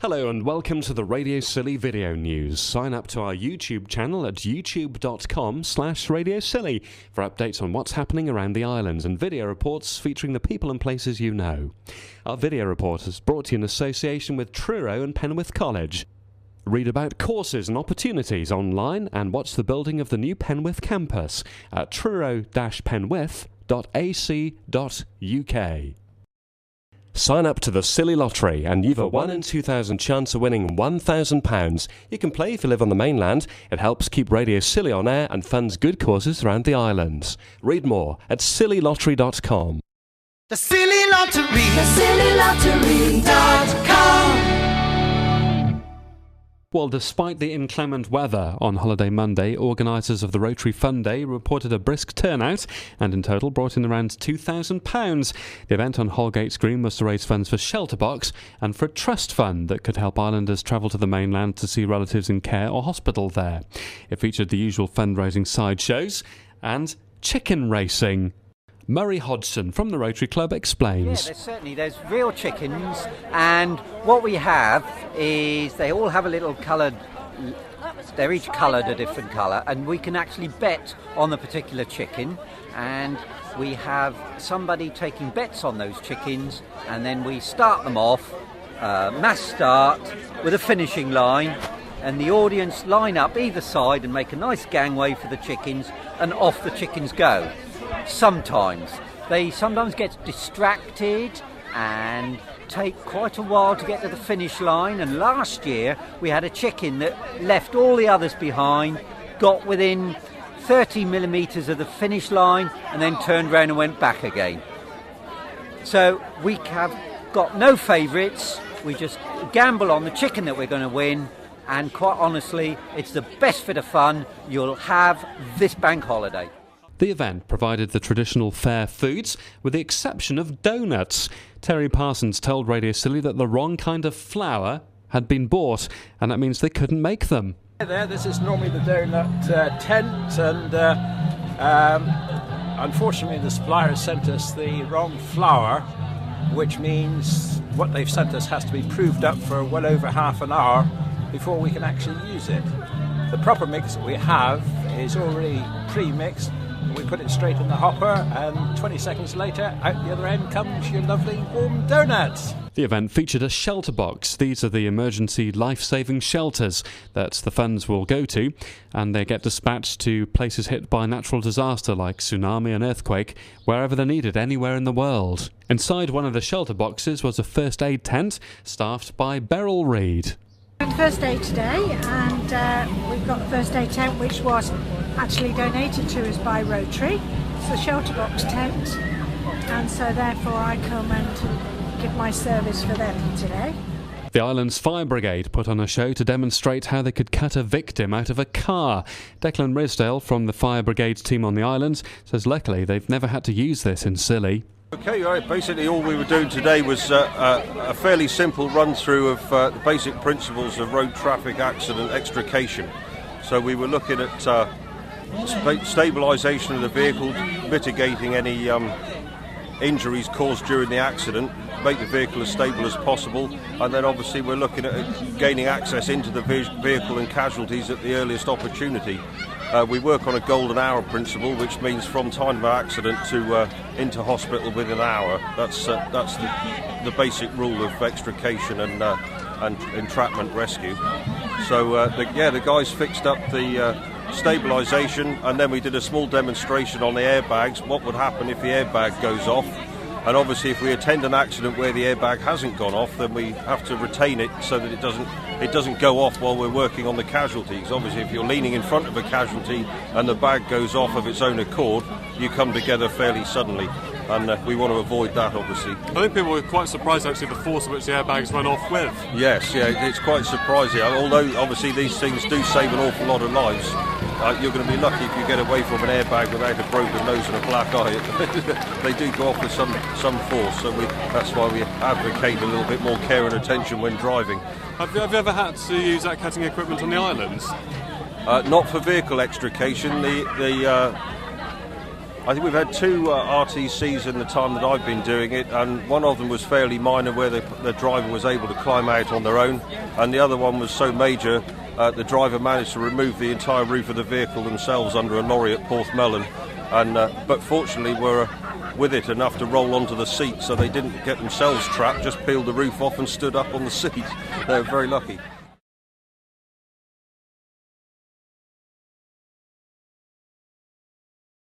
Hello and welcome to the Radio Scilly video news. Sign up to our YouTube channel at youtube.com/Radio Scilly for updates on what's happening around the islands and video reports featuring the people and places you know. Our video report is brought to you in association with Truro and Penwith College. Read about courses and opportunities online and watch the building of the new Penwith campus at truro-penwith.ac.uk. Sign up to the Scilly Lottery and you've a 1 in 2,000 chance of winning £1,000. You can play if you live on the mainland. It helps keep Radio Scilly on air and funds good causes around the islands. Read more at scillylottery.com. The Scilly Lottery, thecillylottery.com. Well, despite the inclement weather on holiday Monday, organisers of the Rotary Fun Day reported a brisk turnout and in total brought in around £2,000. The event on Holgate's Green was to raise funds for Shelterbox and for a trust fund that could help islanders travel to the mainland to see relatives in care or hospital there. It featured the usual fundraising sideshows and chicken racing. Murray Hodgson from the Rotary Club explains. Yeah, there's real chickens, and what we have is they all have a little coloured, they're each coloured a different colour, and we can actually bet on the particular chicken, and we have somebody taking bets on those chickens, and then we start them off, mass start with a finishing line, and the audience line up either side and make a nice gangway for the chickens, and off the chickens go. Sometimes they get distracted and take quite a while to get to the finish line, and last year we had a chicken that left all the others behind, got within 30 millimetres of the finish line and then turned round and went back again. So we have got no favourites, we just gamble on the chicken that we're going to win, and quite honestly it's the best bit of fun you'll have this bank holiday. The event provided the traditional fair foods, with the exception of donuts. Terry Parsons told Radio Scilly that the wrong kind of flour had been bought, and that means they couldn't make them. This is normally the donut tent, and unfortunately the supplier sent us the wrong flour, which means what they've sent us has to be proved up for well over half an hour before we can actually use it. The proper mix that we have is already pre-mixed. We put it straight in the hopper, and 20 seconds later, out the other end comes your lovely warm donuts. The event featured a shelter box. These are the emergency life-saving shelters that the funds will go to, and they get dispatched to places hit by natural disaster like tsunami and earthquake, wherever they're needed anywhere in the world. Inside one of the shelter boxes was a first aid tent staffed by Beryl Reid. First aid today, and we've got the first aid tent which was actually donated to us by Rotary. It's the Shelterbox tent, and so therefore I come and give my service for them today. The island's fire brigade put on a show to demonstrate how they could cut a victim out of a car. Declan Risdale from the fire brigade's team on the islands says luckily they've never had to use this in Scilly. Okay, right. Basically all we were doing today was a fairly simple run through of the basic principles of road traffic accident extrication. So we were looking at stabilisation of the vehicle, mitigating any injuries caused during the accident, make the vehicle as stable as possible, and then obviously we're looking at gaining access into the vehicle and casualties at the earliest opportunity. We work on a golden hour principle, which means from time of accident to into hospital within an hour. That's the basic rule of extrication and entrapment rescue. So the guys fixed up the stabilisation, and then we did a small demonstration on the airbags. What would happen if the airbag goes off? And obviously if we attend an accident where the airbag hasn't gone off, then we have to retain it so that it doesn't go off while we're working on the casualty. Because obviously if you're leaning in front of a casualty and the bag goes off of its own accord, you come together fairly suddenly, and we want to avoid that obviously. I think people were quite surprised actually the force at which the airbags went off with. Yes, yeah, it's quite surprising. Although obviously these things do save an awful lot of lives, you're going to be lucky if you get away from an airbag without a broken nose and a black eye. They do go off with some force, so that's why we advocate a little bit more care and attention when driving. Have you ever had to use that cutting equipment on the islands? Not for vehicle extrication. I think we've had two RTCs in the time that I've been doing it, and one of them was fairly minor where the driver was able to climb out on their own, and the other one was so major the driver managed to remove the entire roof of the vehicle themselves under a lorry at Porthmelon, and but fortunately were with it enough to roll onto the seat, so they didn't get themselves trapped, just peeled the roof off and stood up on the seat. They were very lucky.